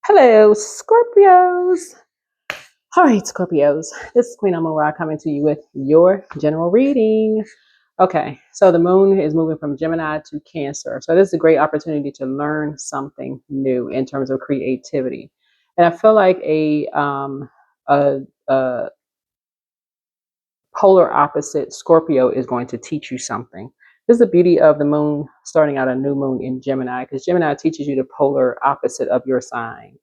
Hello, Scorpios. All right, Scorpios. This is Queen Amun Ra coming to you with your general reading. Okay, so the moon is moving from Gemini to Cancer. So this is a great opportunity to learn something new in terms of creativity. And I feel like a, a polar opposite Scorpio is going to teach you something. This is the beauty of the moon starting out a new moon in Gemini, because Gemini teaches you the polar opposite of your sign,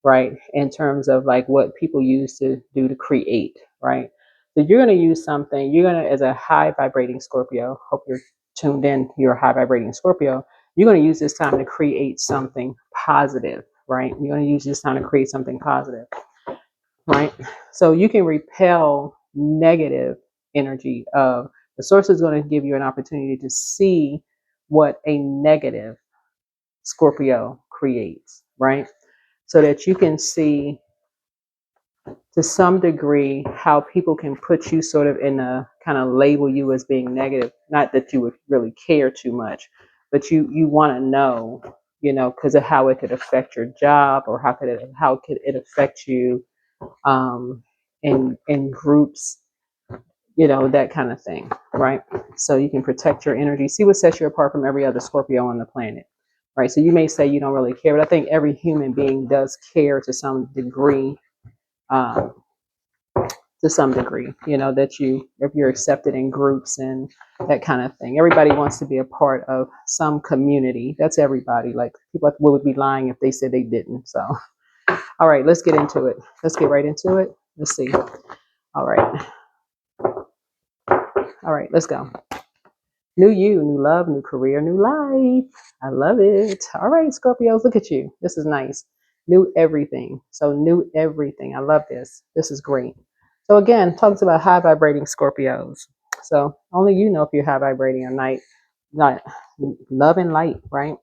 right? In terms of like what people use to do to create, right? So you're going to use something, you're going to, as a high vibrating Scorpio, hope you're tuned in, you're a high vibrating Scorpio, you're going to use this time to create something positive, right? You're going to use this time to create something positive, right? So you can repel negative energy of the source is going to give you an opportunity to see what a negative Scorpio creates, right? So that you can see to some degree how people can put you sort of in a kind of label you as being negative. Not that you would really care too much, but you want to know, because of how it could affect your job, or how could it affect you um, in groups, that kind of thing, right? So you can protect your energy, see what sets you apart from every other Scorpio on the planet, right? So you may say you don't really care, but I think every human being does care to some degree, um, if you're accepted in groups and that kind of thing. Everybody wants to be a part of some community. That's everybody. Like, people would be lying if they said they didn't. So, all right, let's get into it. Let's get right into it. Let's see. All right. All right, let's go. New you, new love, new career, new life. I love it. All right, Scorpios, look at you. This is nice. New everything. So new everything. I love this. This is great. So again, talks about high vibrating Scorpios. So only you know if you're high vibrating or not love and light, right?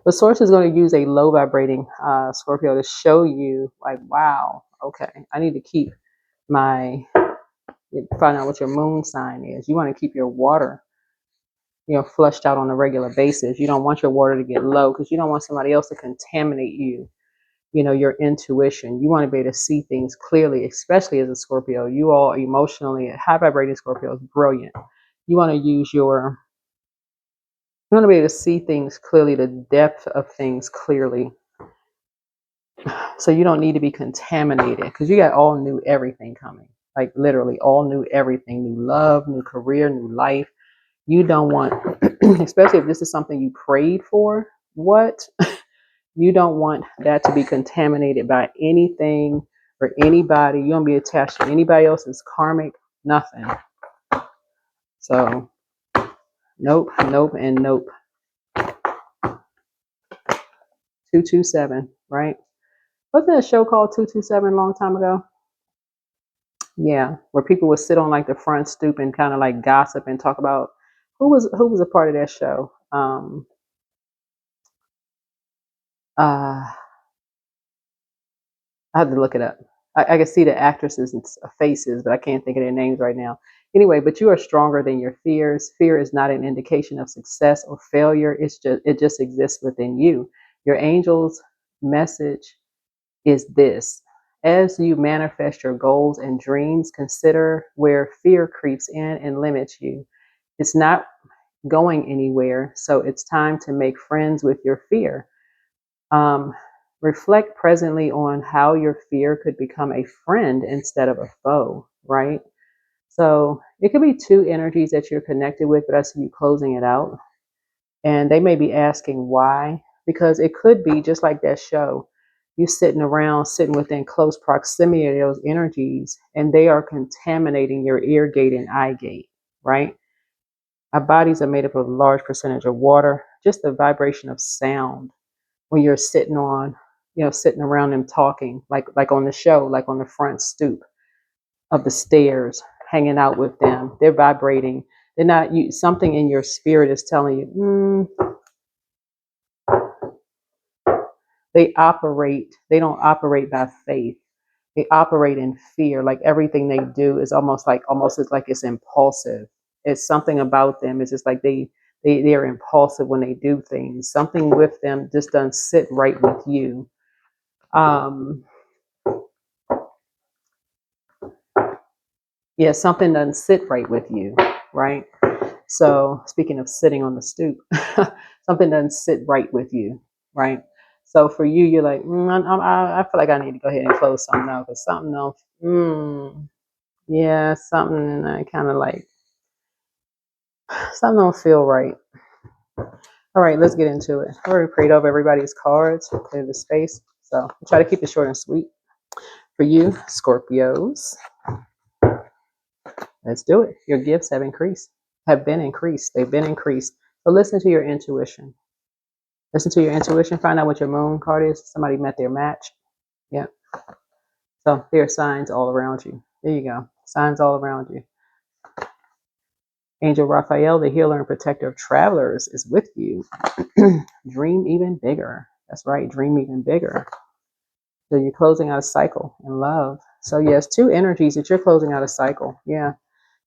The source is going to use a low vibrating Scorpio to show you, like, wow, okay, I need to keep find out what your moon sign is. You want to keep your water, flushed out on a regular basis. You don't want your water to get low because you don't want somebody else to contaminate your intuition. You want to be able to see things clearly, especially as a Scorpio. You all emotionally, high vibrating Scorpio is brilliant. You want to you want to be able to see things clearly, the depth of things clearly. So you don't need to be contaminated because you got all new everything coming. Like literally all new everything, new love, new career, new life. You don't want, especially if this is something you prayed for, you don't want that to be contaminated by anything or anybody. You don't be attached to anybody else's karmic, nothing. So, nope, nope, and nope. 227, right? Wasn't there a show called 227 a long time ago? Yeah, where people would sit on like the front stoop and kind of like gossip and talk about who was a part of that show. I have to look it up. I can see the actresses' faces, but I can't think of their names right now. Anyway, but you are stronger than your fears. Fear is not an indication of success or failure. It just exists within you. Your angel's message is this: as you manifest your goals and dreams, consider where fear creeps in and limits you. It's not going anywhere, so it's time to make friends with your fear. Um, Reflect presently on how your fear could become a friend instead of a foe, right? So it could be two energies that you're connected with, but I see you closing it out. And they may be asking why, because it could be just like that show. You sitting within close proximity of those energies, and they are contaminating your ear gate and eye gate, right? Our bodies are made up of a large percentage of water, just the vibration of sound when you're sitting around them talking, like on the show, like on the front stoop of the stairs, hanging out with them. They're vibrating. They're not you. Something in your spirit is telling you, they operate. They don't operate by faith. They operate in fear. Like everything they do is almost like it's impulsive. It's something about them. It's just like they're impulsive when they do things. Something with them just doesn't sit right with you. Um, yeah, something doesn't sit right with you, right? So speaking of sitting on the stoop, something doesn't sit right with you, right? So for you, you're like, I feel like I need to go ahead and close something out because something else, yeah, something I kind of like, something don't feel right. All right, let's get into it. I already prayed over everybody's cards, clear the space. So I'll try to keep it short and sweet. For you, Scorpios, let's do it. Your gifts have increased, have been increased. They've been increased. So listen to your intuition. Listen to your intuition. Find out what your moon card is. Somebody met their match. Yeah. So there are signs all around you. There you go. Signs all around you. Angel Raphael, the healer and protector of travelers, is with you. Dream even bigger. That's right. Dream even bigger. So you're closing out a cycle in love. So yes, two energies that you're closing out a cycle. Yeah.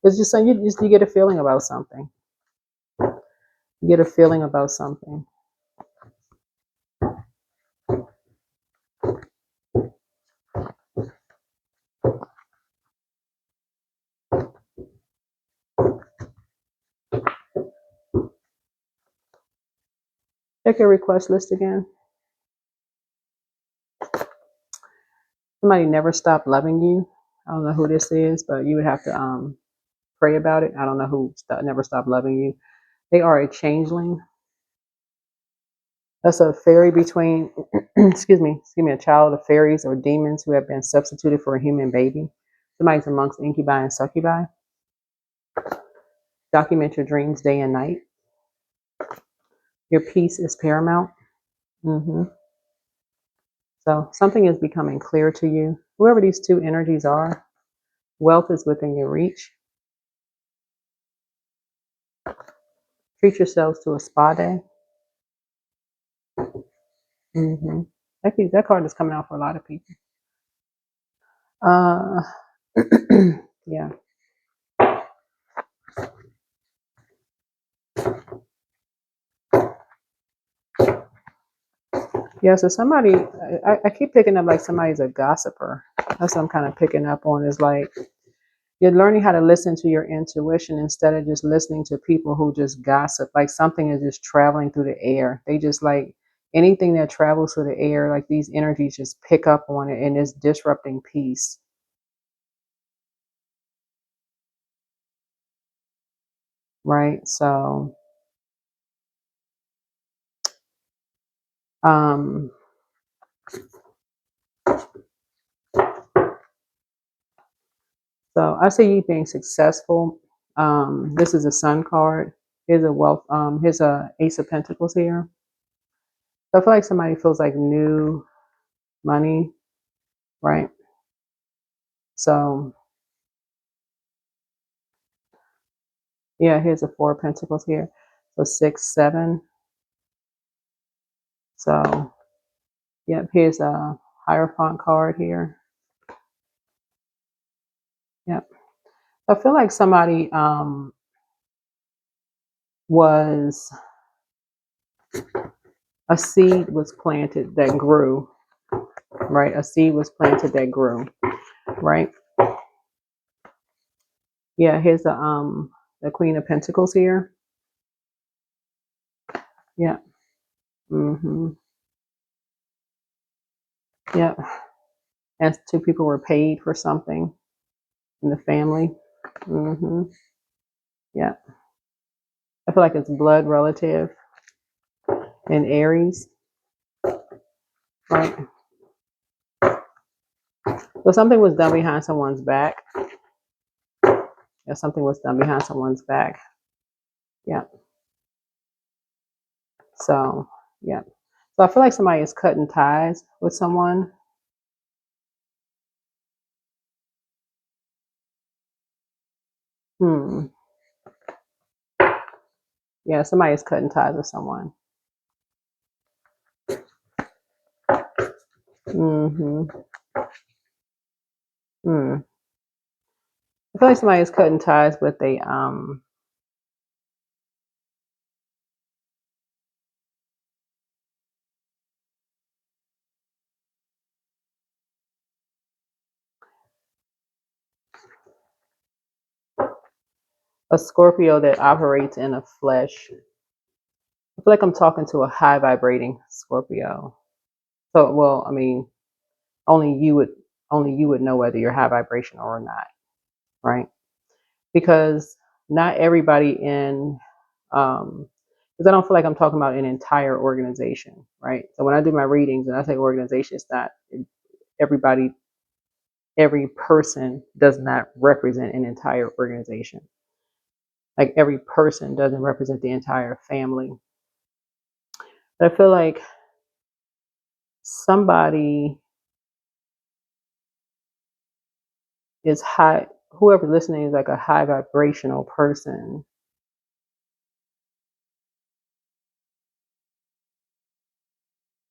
It's just so you get a feeling about something. You get a feeling about something. Check your request list again. Somebody never stopped loving you. I don't know who this is, but you would have to pray about it. I don't know who never stopped loving you. They are a changeling. That's a fairy between, excuse me, a child of fairies or demons who have been substituted for a human baby. Somebody's amongst incubi and succubi. Document your dreams day and night. Your peace is paramount. hmm So something is becoming clear to you. Whoever these two energies are, wealth is within your reach. Treat yourselves to a spa day. hmm that card is coming out for a lot of people. Uh, yeah. Yeah, so somebody, I keep picking up like somebody's a gossiper. That's what I'm kind of picking up on is like you're learning how to listen to your intuition instead of just listening to people who just gossip. Like something is just traveling through the air. They just like anything that travels through the air, like these energies just pick up on it and it's disrupting peace. Right. Um, so I see you being successful. This is a sun card. Here's a wealth, here's a ace of pentacles here. So I feel like somebody feels like new money, right? So yeah, here's a four of pentacles here. So 6, 7. So yep, here's a Hierophant card here. Yep. I feel like somebody was a seed was planted that grew, right? A seed was planted that grew, right? Yeah, here's the Queen of Pentacles here. Yeah. Mm-hmm. Yeah. And two people were paid for something in the family. Mm-hmm. Yeah. I feel like it's blood relative in Aries, right? So something was done behind someone's back. Yeah, something was done behind someone's back. Yeah. So, yeah. So I feel like somebody is cutting ties with someone. Hmm. Yeah, somebody is cutting ties with someone. Mm-hmm. Hmm. I feel like somebody is cutting ties with a A Scorpio that operates in a flesh. I feel like I'm talking to a high vibrating Scorpio. So, well, I mean, only you would only you would know whether you're high vibrational or not, right? Because not everybody in because I don't feel like I'm talking about an entire organization, right? So when I do my readings and I say organization, it's not everybody, every person does not represent an entire organization. Like every person doesn't represent the entire family. But I feel like somebody is high, whoever listening is like a high vibrational person.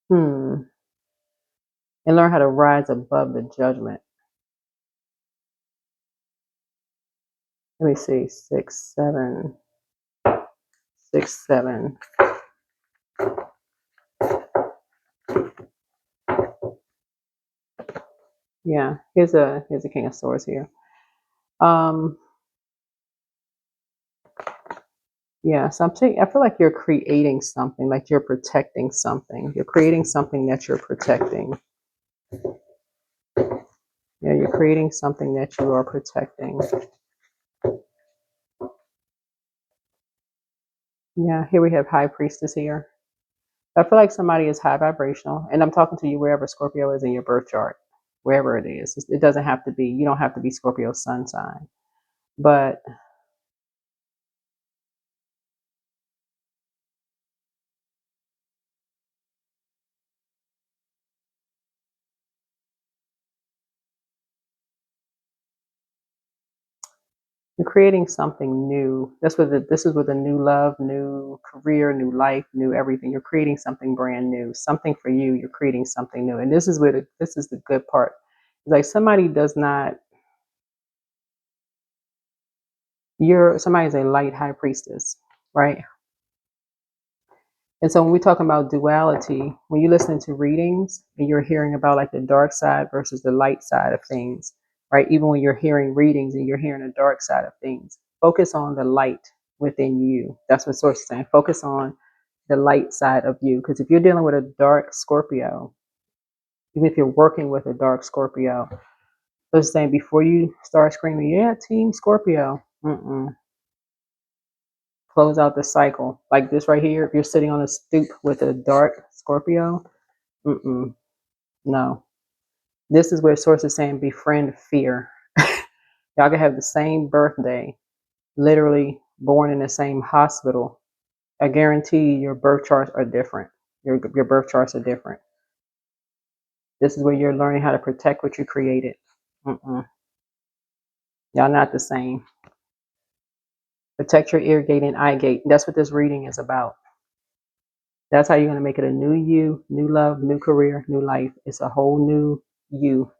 Hmm. And learn how to rise above the judgment. Let me see, 6, 7, 6, 7. Yeah, here's a King of Swords here. Um, yeah, so I feel like you're creating something, like you're protecting something. You're creating something that you're protecting. Yeah, you're creating something that you are protecting. Yeah, here we have High Priestess here. I feel like somebody is high vibrational, and I'm talking to you wherever Scorpio is in your birth chart, wherever it is. It doesn't have to be, you don't have to be Scorpio sun sign, but you're creating something new. This is with a new love, new career, new life, new everything. You're creating something brand new, something for you. You're creating something new, and this is where this is the good part. It's like somebody does not. Somebody's a light high priestess, right? And so when we talk about duality, when you listen to readings and you're hearing about like the dark side versus the light side of things, right? Even when you're hearing readings and you're hearing the dark side of things, focus on the light within you. That's what Source is saying. Focus on the light side of you. Because if you're dealing with a dark Scorpio, even if you're working with a dark Scorpio, so it's saying before you start screaming, yeah, Team Scorpio, close out the cycle. Like this right here, if you're sitting on a stoop with a dark Scorpio, no. This is where Source is saying befriend fear. Y'all can have the same birthday, literally born in the same hospital. I guarantee your birth charts are different. Your birth charts are different. This is where you're learning how to protect what you created. Y'all not the same. Protect your ear gate and eye gate. That's what this reading is about. That's how you're going to make it a new you, new love, new career, new life. It's a whole new you.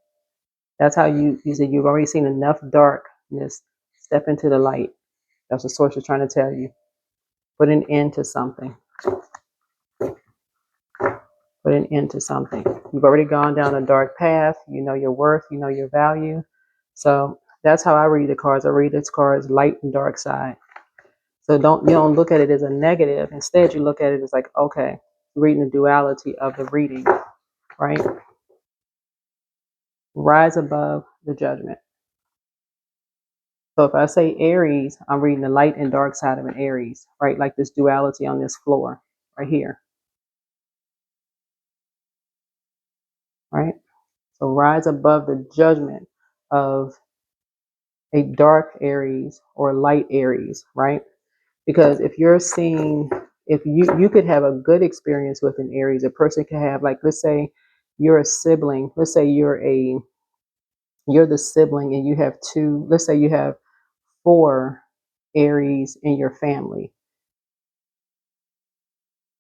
That's how you said you've already seen enough darkness. Step into the light. That's what Source is trying to tell you. Put an end to something. Put an end to something. You've already gone down a dark path. You know your worth. You know your value. So that's how I read the cards. I read its cards light and dark side. So you don't look at it as a negative. Instead, you look at it as like, okay, reading the duality of the reading, right? Rise above the judgment. So if I say Aries, I'm reading the light and dark side of an Aries, right? Like this duality on this floor right here, right? So rise above the judgment of a dark Aries or light Aries, right? Because if you're seeing, if you could have a good experience with an Aries, a person can have like, let's say you're a sibling, let's say you're the sibling and you have two, let's say you have 4 Aries in your family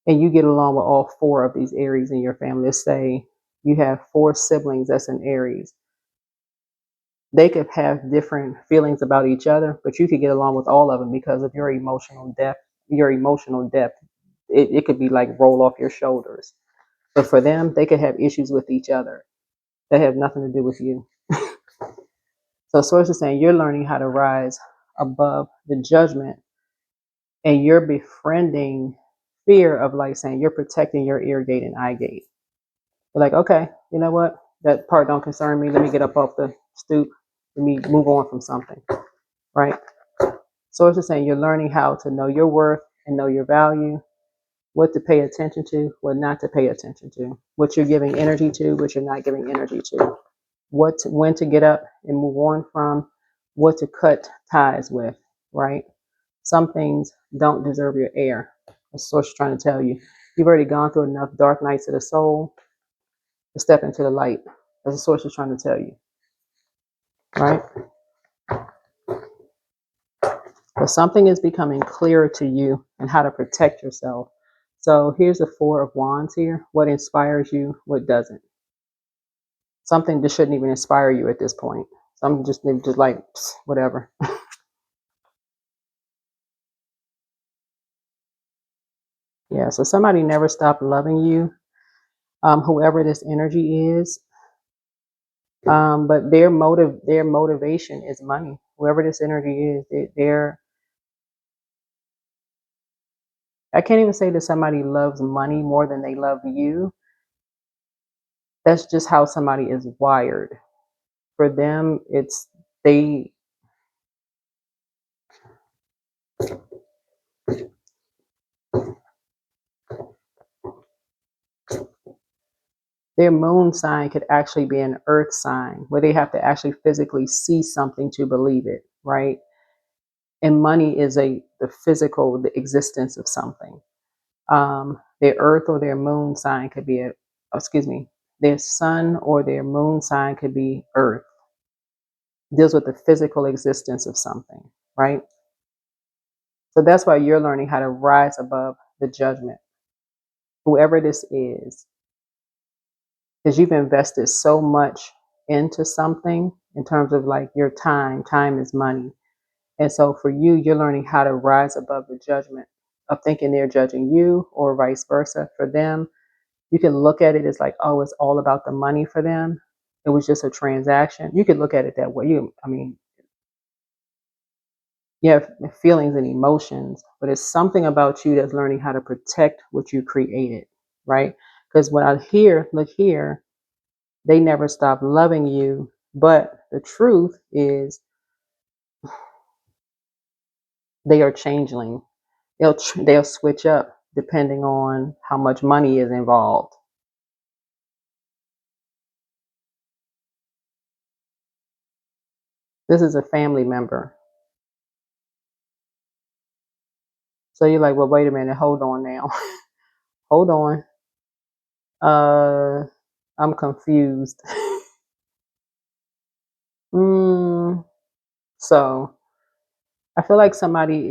and you get along with all 4 of these Aries in your family. Let's say you have 4 siblings that's an Aries. They could have different feelings about each other, but you could get along with all of them because of your emotional depth. Your emotional depth, it could be like roll off your shoulders. But for them, they could have issues with each other that have nothing to do with you. So Source is saying you're learning how to rise above the judgment, and you're befriending fear of like saying you're protecting your ear gate and eye gate. You're like, okay, you know what? That part don't concern me. Let me get up off the stoop. Let me move on from something, right? So it's just saying you're learning how to know your worth and know your value, what to pay attention to, what not to pay attention to, what you're giving energy to, what you're not giving energy to, when to get up and move on from, what to cut ties with, right? Some things don't deserve your air. That's what she's trying to tell you. You've already gone through enough dark nights of the soul to step into the light. That's the source is trying to tell you, right? But something is becoming clearer to you and how to protect yourself. So here's the Four of Wands here. What inspires you, what doesn't. Something that shouldn't even inspire you at this point. Some just like whatever. Yeah, so somebody never stopped loving you, whoever this energy is. But their motivation is money. Whoever this energy is, I can't even say that somebody loves money more than they love you. That's just how somebody is wired. For them, it's they their moon sign could actually be an earth sign where they have to actually physically see something to believe it, right? And money is the physical, the existence of something. Their earth or their moon sign could be their sun or their moon sign could be earth. Deals with the physical existence of something, right? So that's why you're learning how to rise above the judgment, whoever this is, because you've invested so much into something in terms of like your time. Time is money. And so for you, you're learning how to rise above the judgment of thinking they're judging you or vice versa. For them, you can look at it as like, oh, it's all about the money for them. It was just a transaction. You could look at it that way. You have feelings and emotions, but it's something about you that's learning how to protect what you created, right? Because what I hear, look here, they never stop loving you. But the truth is, they are changeling. They'll switch up depending on how much money is involved. This is a family member. So you're like, well, wait a minute, hold on now. Hold on. I'm confused. mm, so I feel like something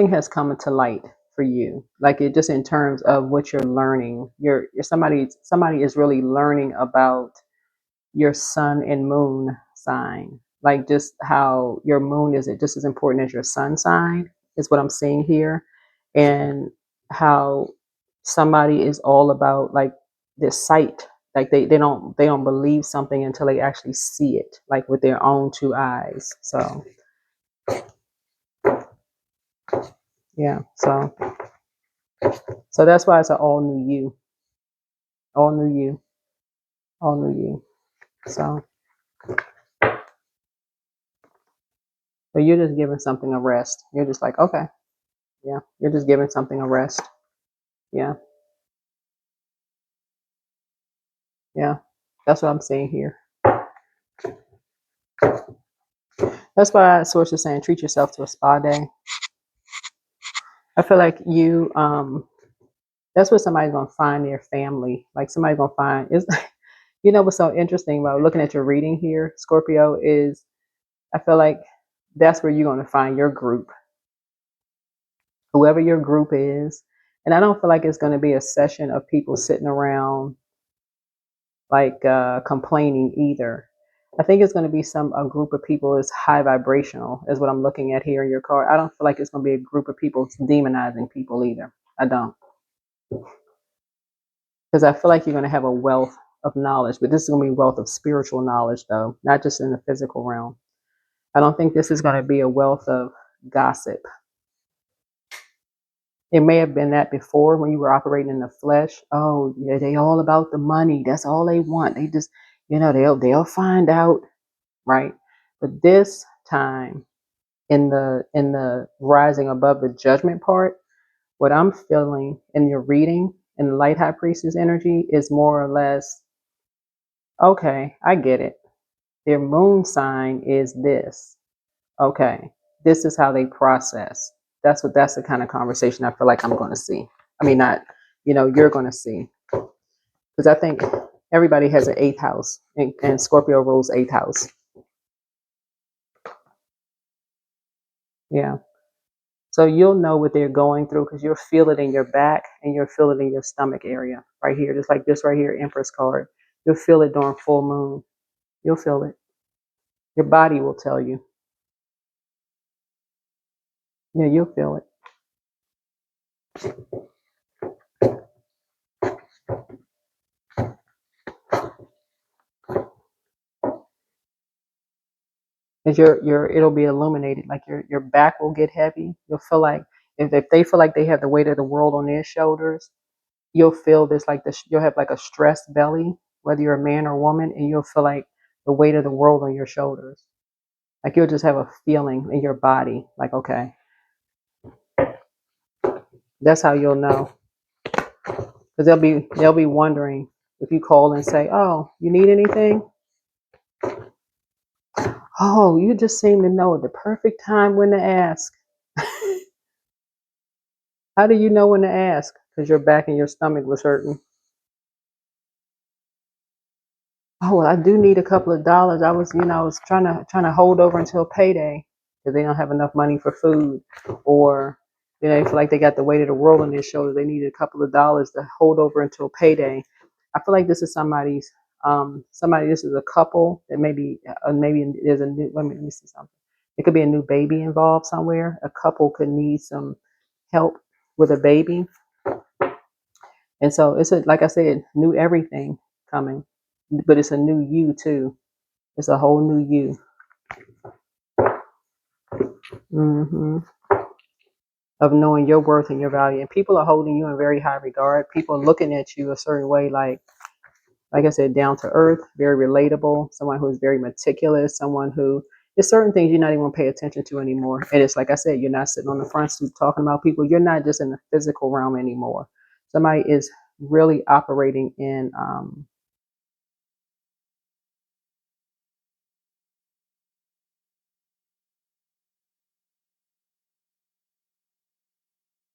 has come into light for you. Like it just in terms of what you're learning. You're somebody is really learning about your sun and moon sign. Like just how your moon is just as important as your sun sign is what I'm seeing here. And how somebody is all about like this sight. Like they don't believe something until they actually see it, like with their own two eyes. So yeah. So that's why it's an all new you. All new you. All new you. So but you're just giving something a rest. You're just like, okay, yeah. You're just giving something a rest. Yeah. Yeah, that's what I'm saying here. That's why Source is saying treat yourself to a spa day. I feel like that's where somebody's gonna find their family. Like somebody's gonna find is what's so interesting about looking at your reading here, Scorpio, is I feel like that's where you're gonna find your group, whoever your group is. And I don't feel like it's gonna be a session of people sitting around like complaining either. I think it's going to be a group of people is high vibrational, is what I'm looking at here in your card. I don't feel like it's going to be a group of people demonizing people either. I don't, because I feel like you're going to have a wealth of knowledge, but this is going to be wealth of spiritual knowledge, though, not just in the physical realm. I don't think this is going to be a wealth of gossip. It may have been that before when you were operating in the flesh. Oh, yeah, they all about the money. That's all they want. They just, they'll find out, right? But this time in the rising above the judgment part, what I'm feeling in your reading in the light high priestess energy is more or less, okay, I get it. Their moon sign is this. Okay, this is how they process. That's the kind of conversation I feel like I'm going to see. I mean, not, you're going to see, because I think everybody has an eighth house, and Scorpio rules eighth house. Yeah. So you'll know what they're going through because you'll feel it in your back and you'll feel it in your stomach area right here, just like this right here, Empress card. You'll feel it during full moon. You'll feel it. Your body will tell you. Yeah, you'll feel it. Cause it'll be illuminated. Like your back will get heavy. You'll feel like if they feel like they have the weight of the world on their shoulders, you'll feel this like this. You'll have like a stressed belly, whether you're a man or woman, and you'll feel like the weight of the world on your shoulders. Like you'll just have a feeling in your body, like, okay, that's how you'll know. Because they'll be wondering if you call and say, "Oh, you need anything? Oh, you just seem to know the perfect time when to ask." How do you know when to ask? Because your back and your stomach was hurting. Oh, well, I do need a couple of dollars. I was trying to hold over until payday because they don't have enough money for food, or they feel like they got the weight of the world on their shoulders. They need a couple of dollars to hold over until payday. I feel like this is somebody. This is a couple that maybe there's a new. Let me see something. It could be a new baby involved somewhere. A couple could need some help with a baby, and so like I said, new everything coming, but it's a new you too. It's a whole new you. hmm of knowing your worth and your value, and people are holding you in very high regard. People are looking at you a certain way, like I said, down to earth, very relatable, someone who is very meticulous, someone who there's certain things you're not even gonna pay attention to anymore. And it's like I said, you're not sitting on the front stoop talking about people. You're not just in the physical realm anymore. Somebody is really operating in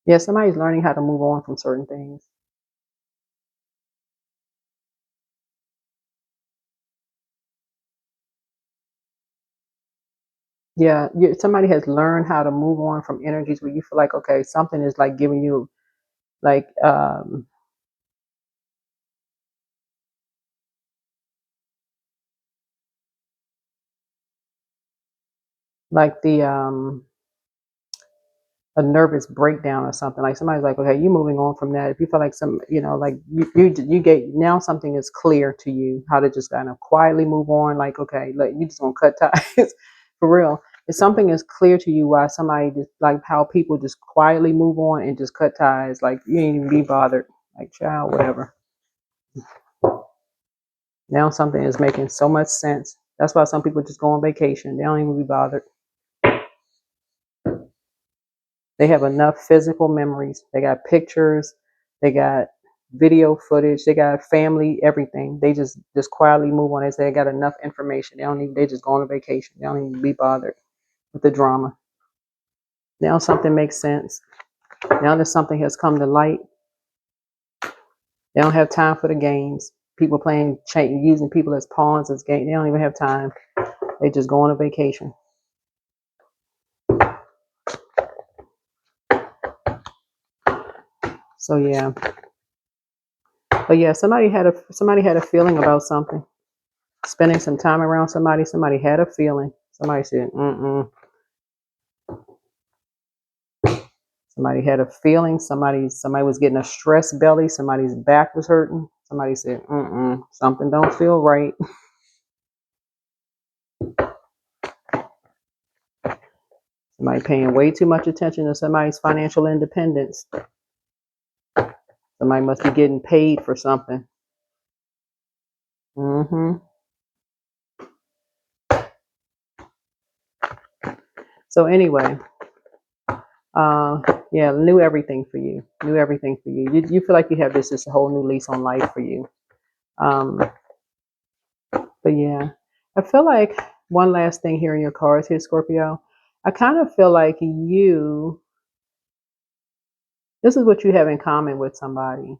yeah, somebody's learning how to move on from certain things. Yeah, somebody has learned how to move on from energies where you feel like, okay, something is like giving you like the a nervous breakdown or something. Like somebody's like, okay, you moving on from that. If you feel like like you get now something is clear to you how to just kind of quietly move on. Like, okay, like you just gonna cut ties for real. If something is clear to you, why somebody just like how people just quietly move on and just cut ties, like you ain't even be bothered. Like, child, whatever. Now something is making so much sense. That's why some people just go on vacation. They don't even be bothered. They have enough physical memories. They got pictures. They got video footage. They got family, everything. They just quietly move on. They say they got enough information. They don't even. They just go on a vacation. They don't even be bothered with the drama. Now something makes sense. Now that something has come to light, they don't have time for the games. People playing, using people as pawns as games. They don't even have time. They just go on a vacation. So yeah, but yeah, somebody had a feeling about something. Spending some time around somebody. Somebody had a feeling. Somebody said, "Mm-mm." Somebody had a feeling. Somebody was getting a stress belly. Somebody's back was hurting. Somebody said, "Mm-mm, something don't feel right." Somebody paying way too much attention to somebody's financial independence. Somebody must be getting paid for something. So anyway, yeah, new everything for you. New everything for you. You feel like you have this whole new lease on life for you. Um, but yeah, I feel like one last thing here in your cards here, Scorpio. I kind of feel like this is what you have in common with somebody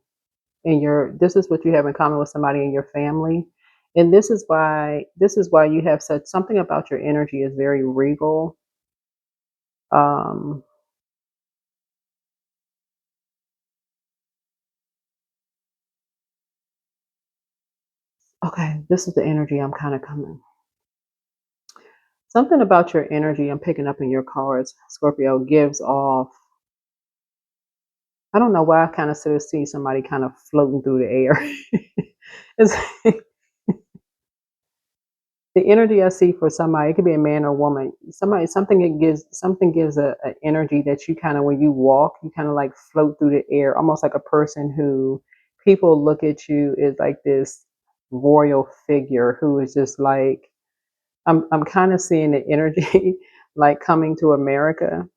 this is what you have in common with somebody in your family. And this is why you have such something about your energy is very regal. Um, okay, this is the energy I'm kind of coming. Something about your energy I'm picking up in your cards, Scorpio, gives off. I don't know why I kind of sort of see somebody kind of floating through the air. It's the energy I see for somebody, it could be a man or woman. Something gives a energy that you kind of when you walk, you kind of like float through the air, almost like a person who people look at you as like this royal figure who is just like I'm kind of seeing the energy like coming to America.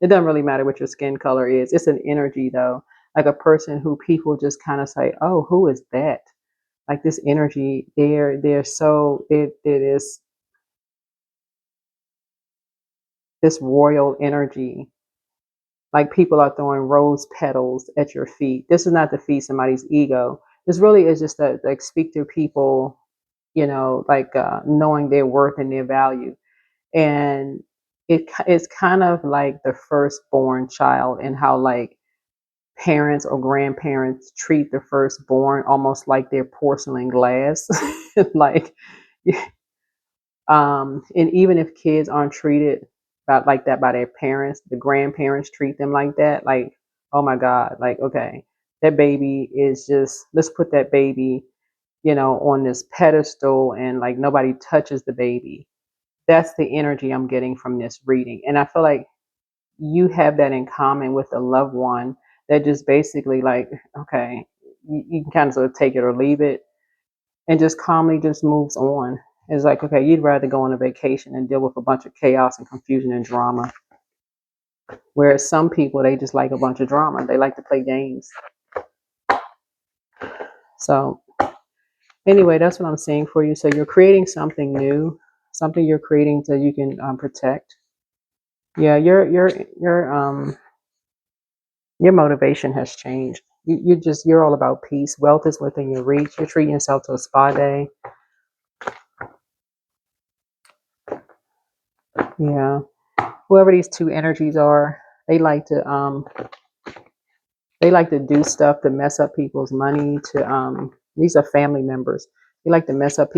It doesn't really matter what your skin color is. It's an energy though, like a person who people just kind of say, "Oh, who is that?" Like this energy, there is this royal energy. Like people are throwing rose petals at your feet. This is not to feed somebody's ego. This really is just to like speak to people, like knowing their worth and their value. And it's kind of like the firstborn child and how like parents or grandparents treat the firstborn almost like they're porcelain glass. Like and even if kids aren't treated like that by their parents, the grandparents treat them like that. Like, oh my God, like, okay, that baby is just, let's put that baby, on this pedestal and like nobody touches the baby. That's the energy I'm getting from this reading. And I feel like you have that in common with a loved one that just basically like, okay, you can kind of sort of take it or leave it and just calmly just moves on. It's like, okay, you'd rather go on a vacation and deal with a bunch of chaos and confusion and drama. Whereas some people, they just like a bunch of drama. They like to play games. So anyway, that's what I'm seeing for you. So you're creating something new, something you're creating so you can protect. Yeah, your motivation has changed. You're all about peace. Wealth is within your reach. You're treating yourself to a spa day. Yeah. Whoever these two energies are, they like to do stuff to mess up people's money. These are family members. They like to mess up